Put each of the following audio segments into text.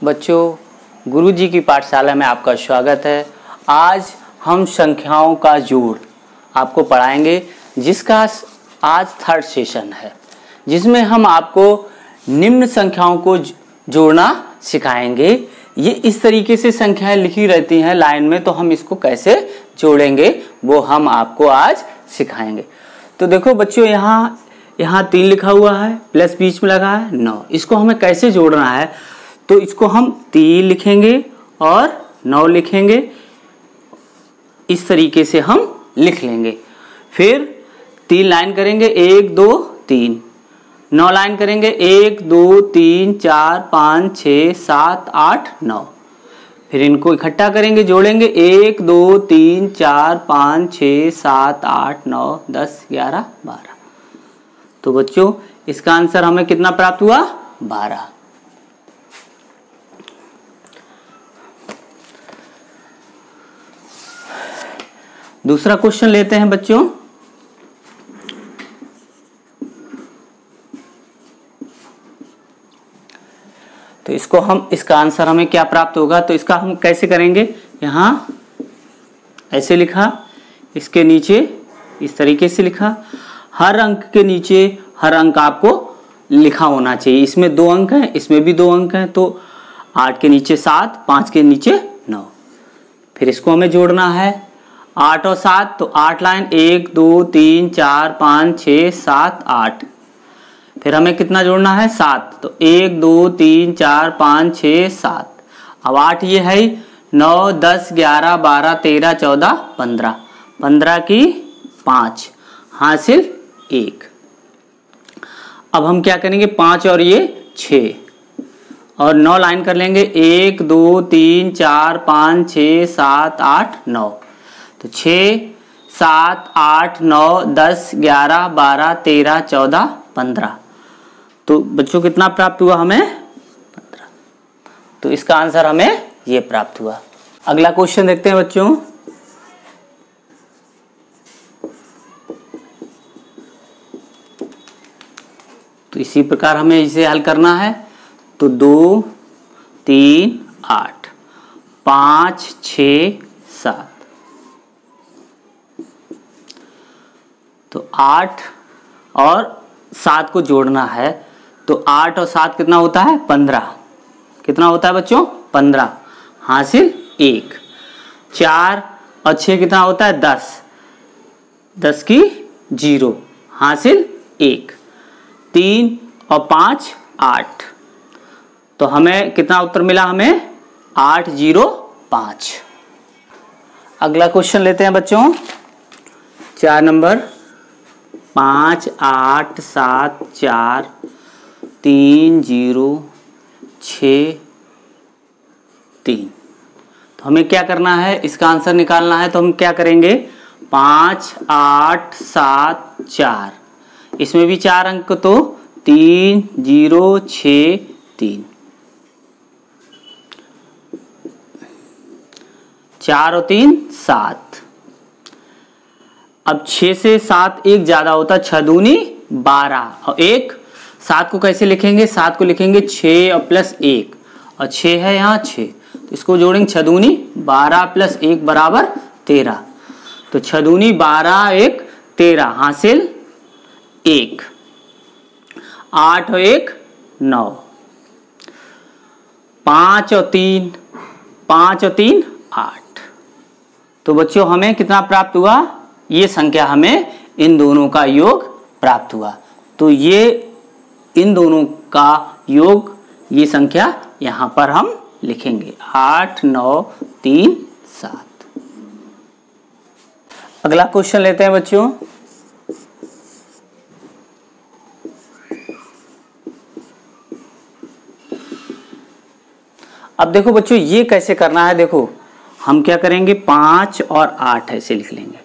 बच्चों, गुरुजी की पाठशाला में आपका स्वागत है। आज हम संख्याओं का जोड़ आपको पढ़ाएंगे, जिसका आज थर्ड सेशन है, जिसमें हम आपको निम्न संख्याओं को जोड़ना सिखाएंगे। ये इस तरीके से संख्याएं लिखी रहती हैं लाइन में, तो हम इसको कैसे जोड़ेंगे वो हम आपको आज सिखाएंगे। तो देखो बच्चों, यहाँ 3 लिखा हुआ है, प्लस बीच में लगा है 9। इसको हमें कैसे जोड़ना है, तो इसको हम 3 लिखेंगे और 9 लिखेंगे। इस तरीके से हम लिख लेंगे। फिर 3 लाइन करेंगे, 1 2 3। 9 लाइन करेंगे, 1 2 3 4 5 6 7 8 9। फिर इनको इकट्ठा करेंगे, जोड़ेंगे, 1 2 3 4 5 6 7 8 9 10 11 12। तो बच्चों, इसका आंसर हमें कितना प्राप्त हुआ? 12। दूसरा क्वेश्चन लेते हैं बच्चों। तो इसका आंसर हमें क्या प्राप्त होगा, तो इसका हम कैसे करेंगे। यहाँ ऐसे लिखा, इसके नीचे इस तरीके से लिखा। हर अंक के नीचे हर अंक आपको लिखा होना चाहिए। इसमें 2 अंक हैं, इसमें भी 2 अंक हैं, तो 8 के नीचे 7, 5 के नीचे 9। फिर इसको हमें जोड़ना है, 8 और 7, तो 8 लाइन, 1 2 3 4 5 6 7 8। फिर हमें कितना जोड़ना है? 7। तो 1 2 3 4 5 6 7। अब 8 ये है, 9 10 11 12 13 14 15। 15 की 5 हासिल 1। अब हम क्या करेंगे, 5 और ये 6 और 9 लाइन कर लेंगे, 1 2 3 4 5 6 7 8 9। तो 6 7 8 9 10 11 12 13 14 15। तो बच्चों कितना प्राप्त हुआ हमें? 15। तो इसका आंसर हमें ये प्राप्त हुआ। अगला क्वेश्चन देखते हैं बच्चों। तो इसी प्रकार हमें इसे हल करना है। तो 2 3 8 5 6 7। तो 8 और 7 को जोड़ना है, तो 8 और 7 कितना होता है? 15। कितना होता है बच्चों? 15 हासिल 1। 4 और 6 कितना होता है? 10। 10 की 0 हासिल 1। 3 और 5 8। तो हमें कितना उत्तर मिला? हमें 8 0 5। अगला क्वेश्चन लेते हैं बच्चों, 4 नंबर। 5 8 7 4 3 0 6 3। तो हमें क्या करना है, इसका आंसर निकालना है। तो हम क्या करेंगे, 5 8 7 4, इसमें भी 4 अंक, तो 3 0 6 3। 4 और 3 7। अब 6 से 7 एक ज्यादा होता है, 6 दूनी 12 और 1। 7 को कैसे लिखेंगे? 7 को लिखेंगे 6 और प्लस 1, और 6 है यहाँ 6, तो इसको जोड़ेंगे, 6 दूनी 12 प्लस 1 बराबर 13। तो 6 दूनी 12 1 13 हासिल 1। 8 और 1 9। 5 और 3 8। तो बच्चों हमें कितना प्राप्त हुआ? ये संख्या हमें इन दोनों का योग प्राप्त हुआ। तो ये इन दोनों का योग, ये संख्या यहां पर हम लिखेंगे, 8 9 3 7। अगला क्वेश्चन लेते हैं बच्चों। अब देखो बच्चों, ये कैसे करना है। देखो हम क्या करेंगे, 5 और 8 ऐसे लिख लेंगे।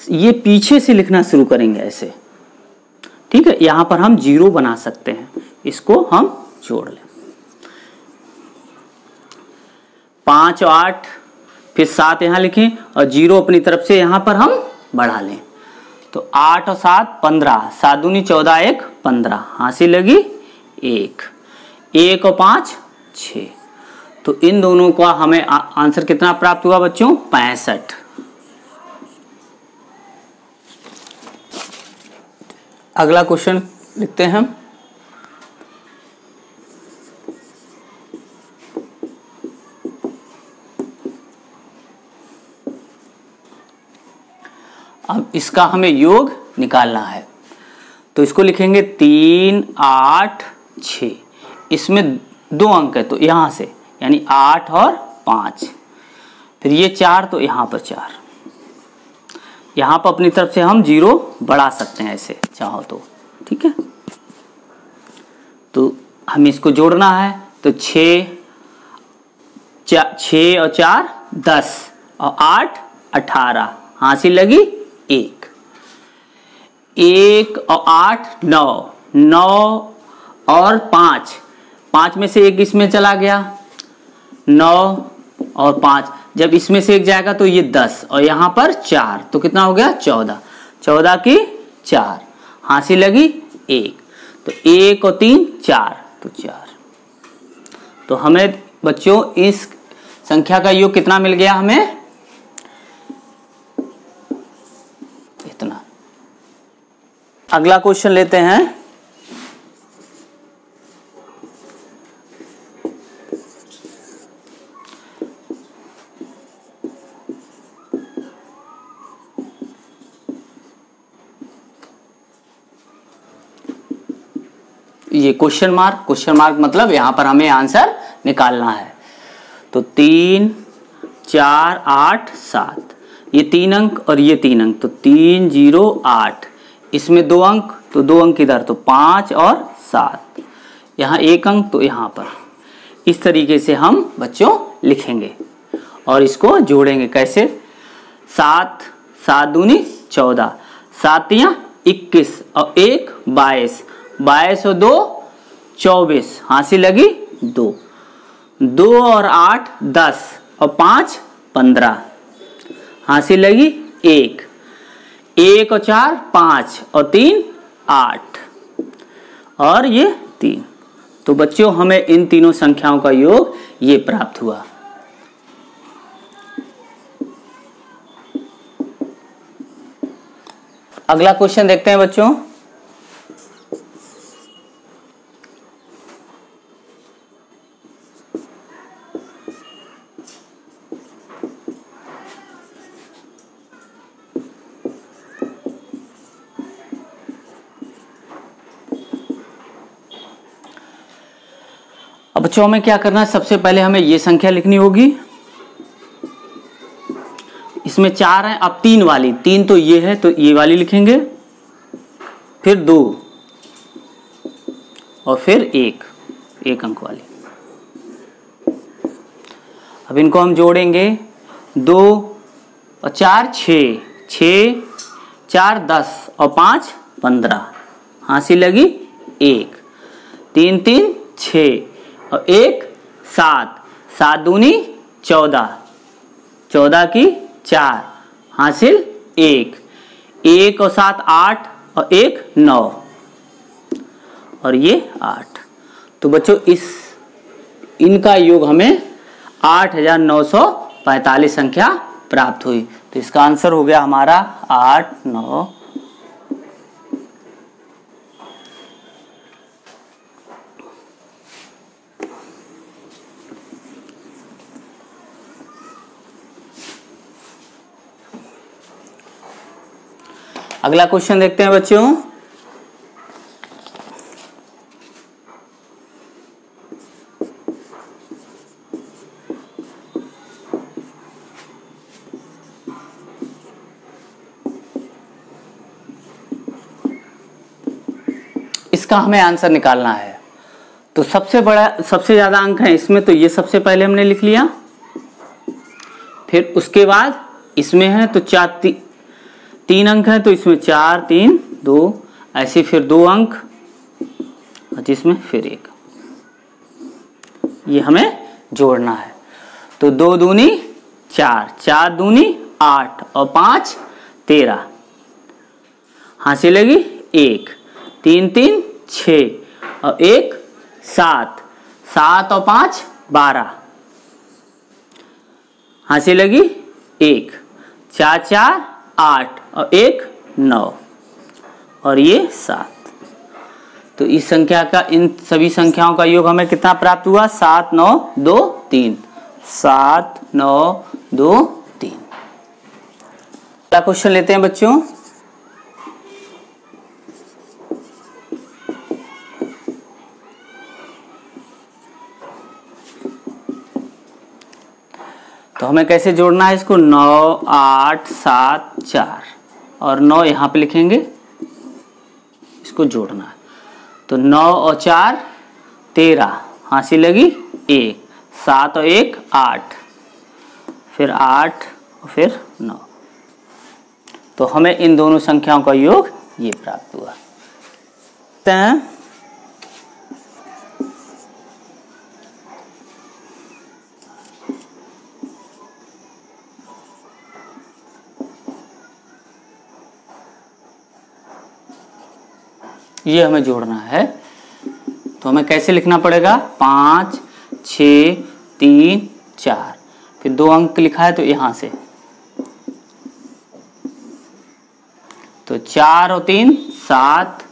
ये पीछे से लिखना शुरू करेंगे ऐसे, ठीक है। यहां पर हम 0 बना सकते हैं, इसको हम जोड़ लें। 5 और 8, फिर 7 यहां लिखें और 0 अपनी तरफ से यहां पर हम बढ़ा लें। तो 8 और 7 15, 7 दूनी 14 1 15 हासिल लगी 1। 1 और 5 6। तो इन दोनों का हमें आंसर कितना प्राप्त हुआ बच्चों? 65। अगला क्वेश्चन लिखते हैं हम। अब इसका हमें योग निकालना है, तो इसको लिखेंगे 3, 8, 6। इसमें 2 अंक है तो यहां से, यानी 8 और 5। फिर ये 4 तो यहां पर 4। यहां पर अपनी तरफ से हम 0 बढ़ा सकते हैं ऐसे चाहो तो, ठीक है। तो हमें इसको जोड़ना है, तो 6 और 4 10 और 8 18। हासिल लगी 1। 1 और 8 9, 9 और 5 में से 1 इसमें चला गया, 9 और 5। जब इसमें से 1 जाएगा तो ये 10 और यहाँ पर 4, तो कितना हो गया? 14। 14 की 4, हासिल लगी 1। तो 1 और 3 4, तो 4। तो हमें बच्चों इस संख्या का योग कितना मिल गया? हमें इतना। अगला क्वेश्चन लेते हैं। ये क्वेश्चन मार्क मतलब यहां पर हमें आंसर निकालना है। तो 3, 4, 8, 7, ये 3 अंक और ये 3 अंक, तो 3, 0, 8। इसमें 2 अंक, तो 2 अंक इधर, तो 5 और 7। यहाँ 1 अंक, तो यहाँ पर। इस तरीके से हम बच्चों लिखेंगे और इसको जोड़ेंगे। कैसे? 7, 7 दूनी 14, 7 तियां 21 और 1 22, 22 और 2 24, हासिल लगी 2। 2 और 8 10 और 5 15, हासिल लगी 1। 1 और 4 5 और 3 8 और ये 3। तो बच्चों हमें इन तीनों संख्याओं का योग ये प्राप्त हुआ। अगला क्वेश्चन देखते हैं बच्चों। अब बच्चों हमें क्या करना है? सबसे पहले हमें ये संख्या लिखनी होगी। इसमें 4 है, अब 3 वाली, 3 तो ये है, तो ये वाली लिखेंगे, फिर 2 और फिर 1 अंक वाली। अब इनको हम जोड़ेंगे। 2 और 4 6, 6 4 10 और 5 15, हासिल लगी 1। 3 3 6 और 1 7, 7 दूनी 14, 14 की 4, हासिल 1। 1 और 7 8 और 1 9 और ये 8। तो बच्चों इनका योग हमें 8945 संख्या प्राप्त हुई। तो इसका आंसर हो गया हमारा 8 9। अगला क्वेश्चन देखते हैं बच्चों। इसका हमें आंसर निकालना है। तो सबसे ज्यादा अंक है इसमें, तो ये सबसे पहले हमने लिख लिया। फिर उसके बाद इसमें है तो 3 अंक है, तो इसमें 4 3 2, ऐसे फिर 2 अंक, जिसमें फिर 1। ये हमें जोड़ना है। तो 2 दूनी 4, 4 दूनी 8 और 5 13, हासिल लगी 1। 3 3 6 और 1 7, 7 और 5 12, हाँसी लगी 1, 4 4 8 और 1 9 और ये 7। तो इस संख्या का, इन सभी संख्याओं का योग हमें कितना प्राप्त हुआ? 7 9 2 3। 7 9 2 3। अगला क्वेश्चन लेते हैं बच्चों। तो हमें कैसे जोड़ना है इसको? 9 8 7 4 और 9 यहाँ पे लिखेंगे, इसको जोड़ना है। तो 9 और 4 13, हाँसी लगी 1, 7 और 1 8, फिर 8 और फिर 9। तो हमें इन दोनों संख्याओं का योग ये प्राप्त हुआ। ये हमें जोड़ना है, तो हमें कैसे लिखना पड़ेगा? 5 6 3 4, फिर 2 अंक लिखा है तो यहां से, तो 4 और 3 7,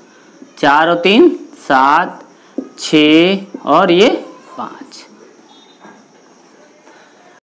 4 और 3 7, 6 और ये